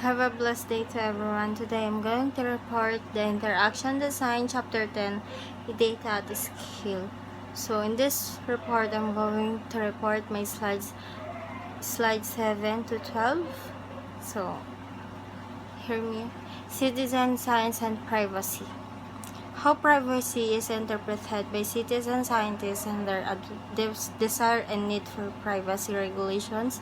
Have a blessed day to everyone. Today I'm going to report the Interaction Design Chapter 10, Data at Scale. So in this report, I'm going to report my slides 7 to 12. So hear me. Citizen Science and Privacy. How privacy is interpreted by citizen scientists and their desire and need for privacy regulations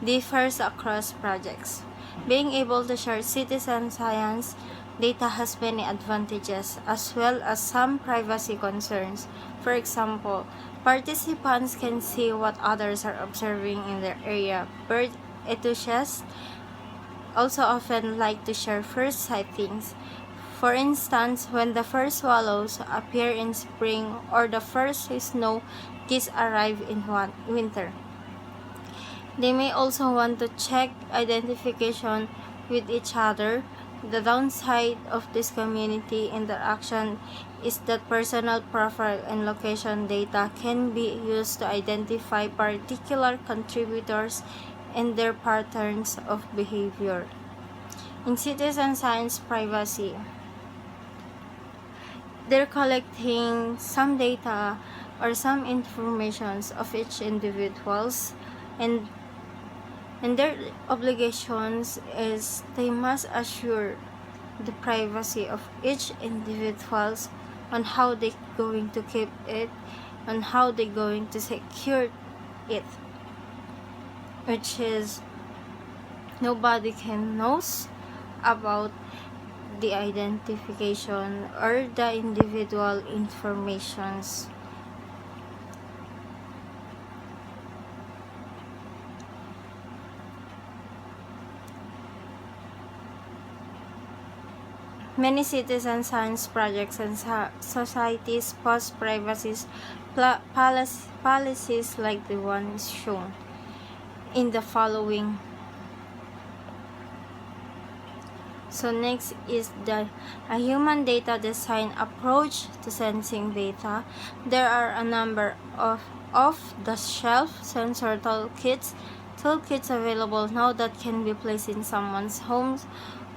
differs across projects. Being able to share citizen science data has many advantages as well as some privacy concerns. For example, participants can see what others are observing in their area. Bird enthusiasts also often like to share first sightings. For instance, when the first swallows appear in spring or the first snow geese arrive in winter. They may also want to check identification with each other. The downside of this community interaction is that personal profile and location data can be used to identify particular contributors and their patterns of behavior. In citizen science privacy, they're collecting some data or some informations of each individuals, and their obligations is they must assure the privacy of each individuals on how they going to keep it, on how they going to secure it, which is nobody can knows about the identification or the individual informations. Many citizen science projects and societies post privacy policies like the one shown in the following. So next is a human data design approach to sensing data. There are a number of off-the-shelf sensor toolkits available now that can be placed in someone's homes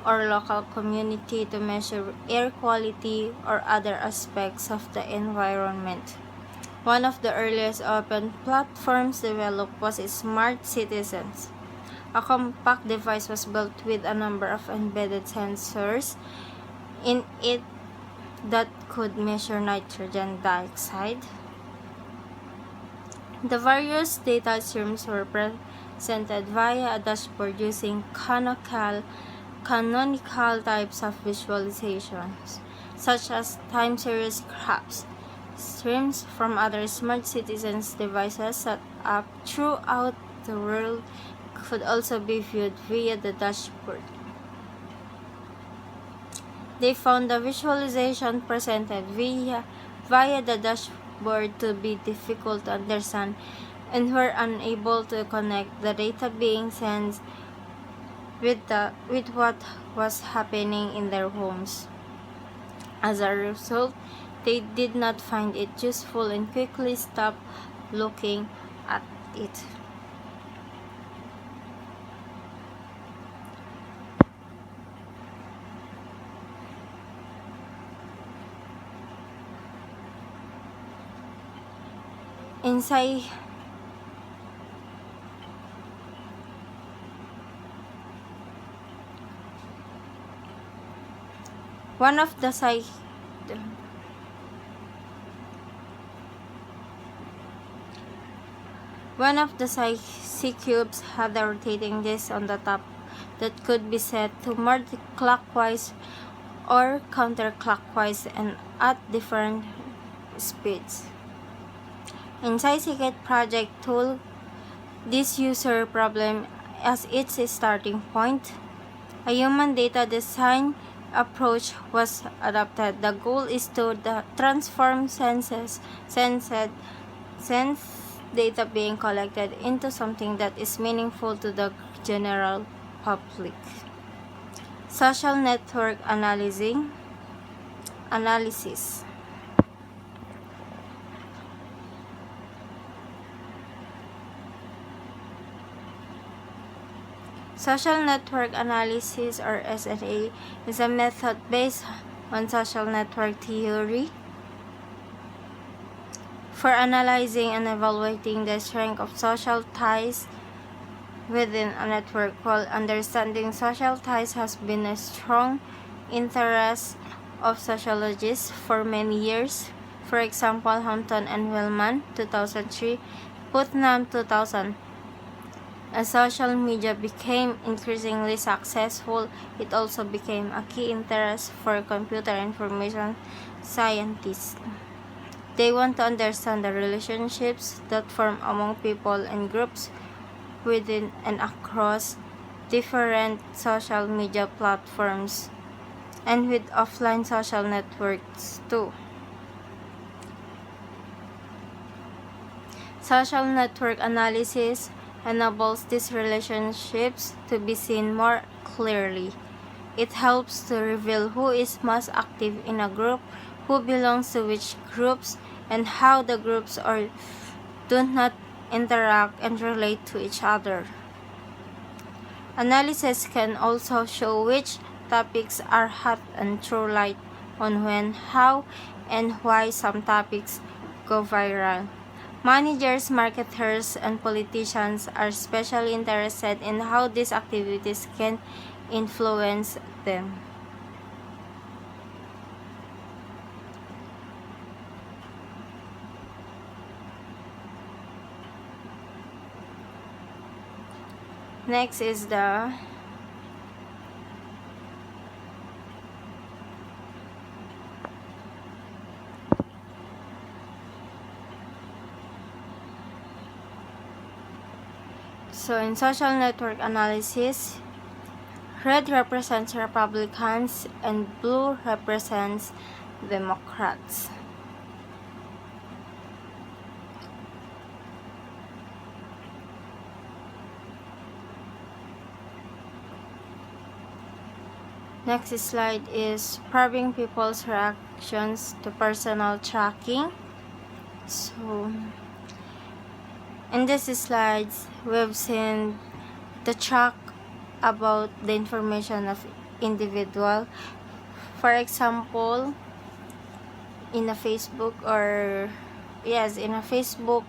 or local community to measure air quality or other aspects of the environment. One of the earliest open platforms developed was Smart Citizens. A compact device was built with a number of embedded sensors in it that could measure nitrogen dioxide. The various data streams were presented via a dashboard using canonical types of visualizations, such as time series graphs. Streams from other smart citizens devices set up throughout the world could also be viewed via the dashboard. They found the visualization presented via the dashboard to be difficult to understand and were unable to connect the data being sent with what was happening in their homes. As a result, they did not find it useful and quickly stopped looking at it. Inside one of the C-cubes had a rotating disc on the top that could be set to move clockwise or counterclockwise and at different speeds. In Scikit project tool, this user problem as its starting point. A human data design approach was adopted. The goal is to transform sense data being collected into something that is meaningful to the general public. Social network analysis. Social network analysis, or SNA, is a method based on social network theory for analyzing and evaluating the strength of social ties within a network. While understanding social ties has been a strong interest of sociologists for many years, for example, Hampton and Wellman, 2003, Putnam, 2000, as social media became increasingly successful, it also became a key interest for computer information scientists. They want to understand the relationships that form among people and groups within and across different social media platforms and with offline social networks too. Social network analysis enables these relationships to be seen more clearly. It helps to reveal who is most active in a group, who belongs to which groups, and how the groups or do not interact and relate to each other. Analysis can also show which topics are hot and throw light on when, how, and why some topics go viral. Managers, marketers, and politicians are especially interested in how these activities can influence them. Next is the in social network analysis, red represents Republicans and blue represents Democrats. Next slide is probing people's reactions to personal tracking. So, in this slides, we've seen the track about the information of individual. For example, in a Facebook in a Facebook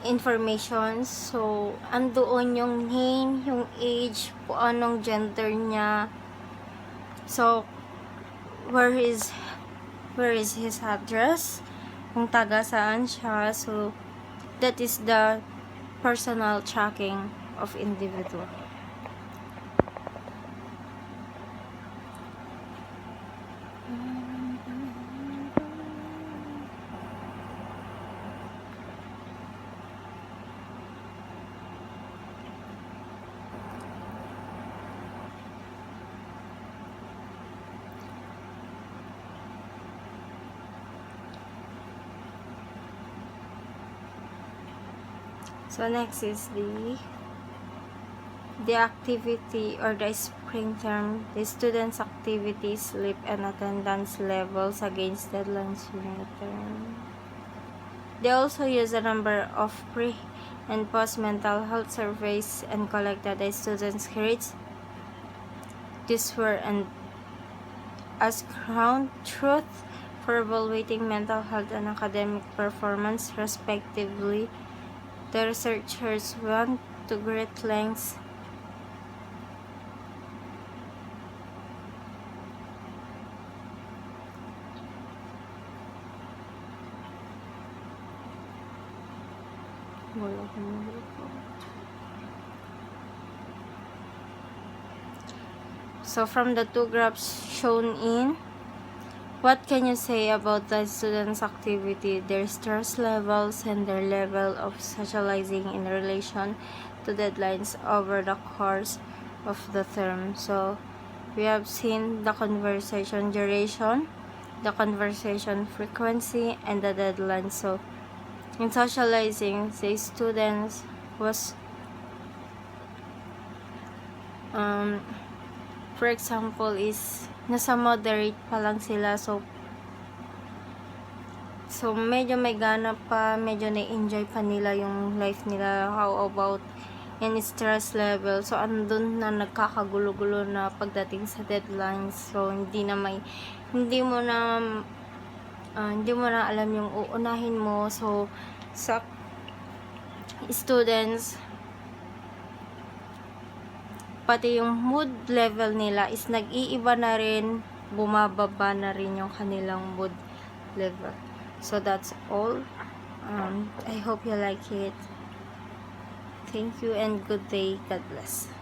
information. So, andoon yung name, yung age, kung anong gender niya. So, where is his address, kung taga saan siya. So, that is the personal tracking of individual. So next is the activity or the spring term, the students' activity, sleep, and attendance levels against deadlines term. They also use a number of pre and post mental health surveys and collected the students' grades. These were and as ground truth for evaluating mental health and academic performance respectively. The researchers went to great lengths So from the two graphs shown in, what can you say about the students' activity, their stress levels, and their level of socializing in relation to deadlines over the course of the term? So we have seen the conversation duration, the conversation frequency, and the deadline. So in socializing, the students was for example is nasa moderate pa lang sila, so medyo may gana pa, medyo na-enjoy pa nila yung life nila. How about and stress level. So, andun na nagkakagulo-gulo na pagdating sa deadlines. So, hindi mo na alam yung uunahin mo. So, sa students, pati yung mood level nila is nag-iiba na rin, bumababa na rin yung kanilang mood level. So that's all. I hope you like it. Thank you and good day. God bless.